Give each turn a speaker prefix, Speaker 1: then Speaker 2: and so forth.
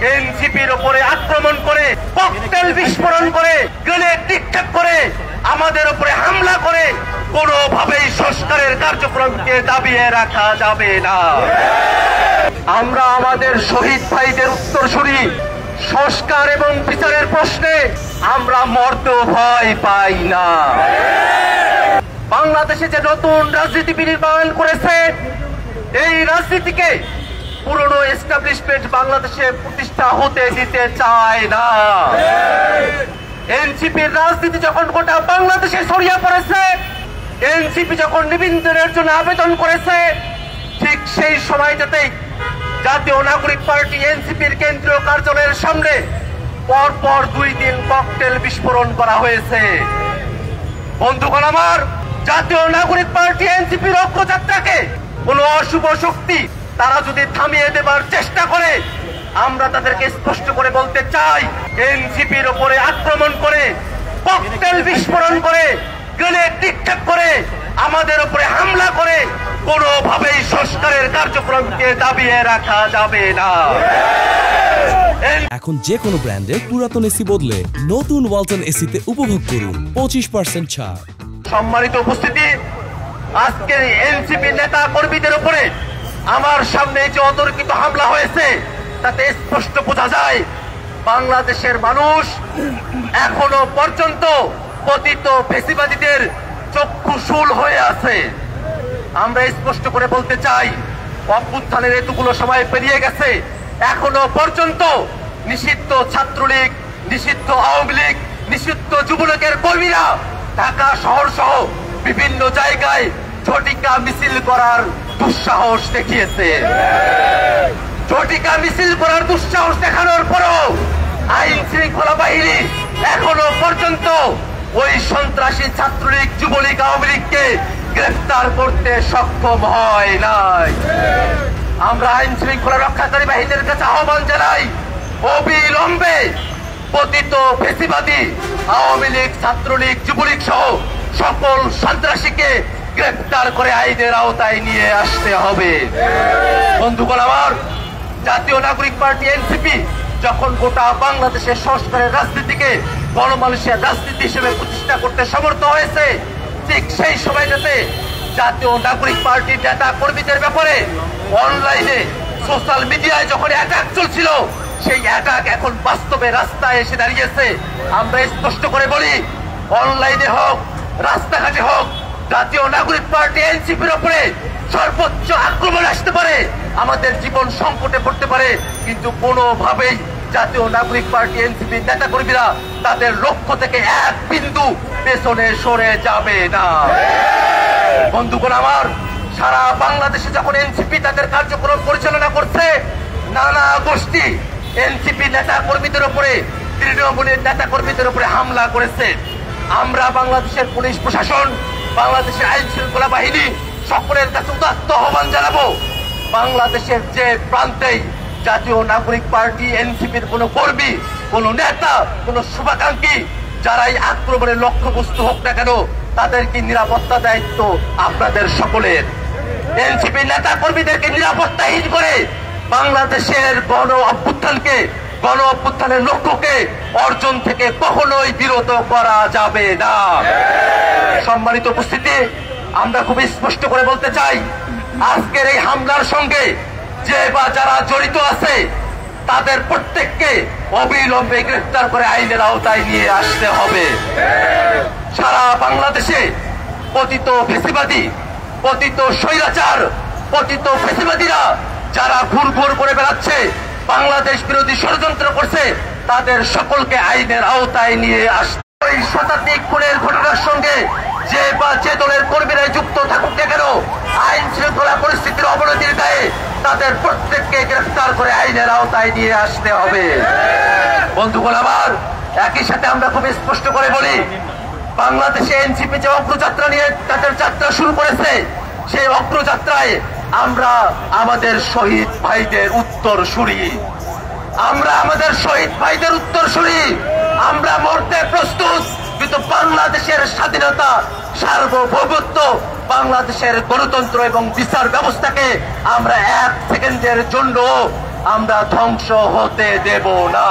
Speaker 1: এনসিপির উপরে আক্রমণ করে, ককটেল বিস্ফোরণ করে, গ্রেনেড নিক্ষেপ করে, আমাদের উপরে হামলা করে কোনোভাবেই সংস্কারের কার্যক্রমকে দাবিয়ে রাখা যাবে না। আমরা আমাদের শহীদ ভাইদের উত্তরসূরি, সংস্কার এবং বিচারের প্রশ্নে আমরা মরতেও ভয় পাই না। বাংলাদেশে যে নতুন রাজনীতি বিনির্মাণ করেছে, এই রাজনীতিকে পুরনো এস্টাবলিশমেন্ট বাংলাদেশে প্রতিষ্ঠা হতে দিতে চায় না। এনসিপির রাজনীতি যখন গোটা বাংলাদেশে ছড়িয়ে পড়েছে, এনসিপি যখন নিবন্ধনের জন্য আবেদন করেছে, ঠিক সেই সময়টাতেই জাতীয় নাগরিক পার্টি এনসিপির কেন্দ্রীয় কার্যালয়ের সামনে পরপর 2 দিন ককটেল বিস্ফোরণ করা হয়েছে। বন্ধুগণ আমার, জাতীয় নাগরিক পার্টি এনসিপির অগ্রযাত্রাকে কোন অশুভ শক্তি তারা যদি থামিয়ে দেবার চেষ্টা করে, আমরা তাদেরকে স্পষ্ট করে বলতে চাই, এনসিপির উপরে আক্রমণ করে, ককটেল বিস্ফোরণ করে, গ্রেনেড নিক্ষেপ করে, আমাদের উপরে হামলা করে কোনোভাবেই সংস্কারের কার্যক্রমকে দাবিয়ে রাখা যাবে না।
Speaker 2: এখন যে কোনো ব্র্যান্ডের পুরাতন এসি বদলে নতুন ওয়ালটন এসিতে উপভোগ করুন 25% ছাড়।
Speaker 1: সম্মানিত উপস্থিতি, আজকে এনসিপি নেতা কর্মীদের উপরে আমার সামনে যে অতর্কিত হামলা হয়েছে, তাতে স্পষ্ট বোঝা যায় বাংলাদেশের মানুষ এখনো পর্যন্ত পতিত ফ্যাসিবাদীদের চক্ষুশূল হয়ে আছে। আমরা স্পষ্ট করে বলতে চাই, অভ্যুত্থানের এতগুলো সময় পেরিয়ে গেছে, এখনো পর্যন্ত নিষিদ্ধ ছাত্রলীগ, নিষিদ্ধ আওয়ামী লীগ, নিষিদ্ধ যুবলীগের কর্মীরা ঢাকা শহর সহ বিভিন্ন জায়গায় ঝটিকা মিছিল করার দুঃসাহস দেখিয়েছে। ঝটিকা মিছিল করার দুঃসাহস দেখানোর পরও আইন শৃঙ্খলা বাহিনী এখনো পর্যন্ত ওই সন্ত্রাসী ছাত্রলীগ, যুবলীগ, আওয়ামী লীগকে গ্রেফতার করতে সক্ষম হয় নাই। আমরা আইন শৃঙ্খলা রক্ষাকারী বাহিনীর কাছে আহ্বান জানাই, অবিলম্বে পতিত ফ্যাসিবাদী আওয়ামী লীগ, ছাত্রলীগ, যুবলীগ সহ সকল সন্ত্রাসীকে গ্রেফতার করে আইনের আওতায় নিয়ে আসতে হবে। বন্ধুগণ আমার, জাতীয় নাগরিক পার্টি এনসিপি যখন গোটা বাংলাদেশের সংস্কারের রাজনীতিকে গণমানুষের রাজনীতি হিসেবে প্রতিষ্ঠা করতে সমর্থ হয়েছে, ঠিক সেই সময়টাতে জাতীয় নাগরিক পার্টির নেতা কর্মীদের ব্যাপারে অনলাইনে, সোশ্যাল মিডিয়ায় যখন অ্যাটাক চলছিল, সেই অ্যাটাক এখন বাস্তবে রাস্তায় এসে দাঁড়িয়েছে। আমরা স্পষ্ট করে বলি, অনলাইনে হোক, রাস্তাঘাটে হোক, জাতীয় নাগরিক পার্টি এনসিপির উপরে সর্বোচ্চ আক্রমণ আসতে পারে, আমাদের জীবন সংকটে পড়তে পারে, কিন্তু কোনোভাবেই জাতীয় নাগরিক পার্টি এনসিপির নেতা কর্মীরা তাদের লক্ষ্য থেকে এক বিন্দু পেছনে সরে যাবে না। বন্ধুগণ আমার, সারা বাংলাদেশে যখন এনসিপি তাদের কার্যক্রম পরিচালনা করছে, নানা গোষ্ঠী এনসিপি নেতা কর্মীদের উপরে, তৃণমূলের নেতা কর্মীদের উপরে হামলা করেছে। আমরা বাংলাদেশের পুলিশ প্রশাসন, বাংলাদেশের আইন শৃঙ্খলা বাহিনী সকলের কাছে উদাত্ত আহ্বান জানাবো, বাংলাদেশের যে প্রান্তেই জাতীয় নাগরিক পার্টি এনসিপির কোন কর্মী, কোন নেতা, কোন শুভাকাঙ্ক্ষী যারাই আক্রমণের লক্ষ্যবস্তু হোক না কেন, তাদেরকে নিরাপত্তা দায়িত্ব আপনাদের সকলের। এনসিপি নেতা কর্মীদেরকে নিরাপত্তাহীন করে বাংলাদেশের গণ অভ্যুত্থানের লক্ষ্যকে অর্জন থেকে কখনোই বিরত করা যাবে না। সম্মানিত উপস্থিতি, আমরা খুব স্পষ্ট করে বলতে চাই, আজকের এই হামলার সঙ্গে যে বা যারা জড়িত আছে, তাদের প্রত্যেককে অবিলম্বে গ্রেফতার করে আইনের আওতায় নিয়ে আসতে হবে। সারা বাংলাদেশে পতিত ফ্যাসিবাদী, পতিত স্বৈরাচার, পতিত ফ্যাসিবাদীরা যারা ঘুরঘুর করে বেড়াচ্ছে, বাংলাদেশ বিরোধী ষড়যন্ত্র করছে, তাদের সকলকে আইনের আওতায় নিয়ে আসতে। এই শতাধিক খুনের ঘটনার সঙ্গে যে বা যে দলের কর্মীরা যুক্ত থাকুক না কেন, আইন শৃঙ্খলা পরিস্থিতির অবনতির দায়ে তাদের প্রত্যেককে গ্রেফতার করে আইনের আওতায় নিয়ে আসতে হবে। বন্ধুগণ আমার, একই সাথে আমরা খুব স্পষ্ট করে বলি, বাংলাদেশে এনসিপি যে অগ্রযাত্রা নিয়ে তাদের যাত্রা শুরু করেছে, সেই অগ্রযাত্রায় আমরা আমাদের শহীদ ভাইদের উত্তরসূরি, আমরা আমাদের শহীদ ভাইদের উত্তরসূরি, আমরা মরতে প্রস্তুত, কিন্তু বাংলাদেশের স্বাধীনতা, সার্বভৌমত্ব, বাংলাদেশের গণতন্ত্র এবং বিচার ব্যবস্থাকে আমরা 1 সেকেন্ডের জন্য আমরা ধ্বংস হতে দেব না।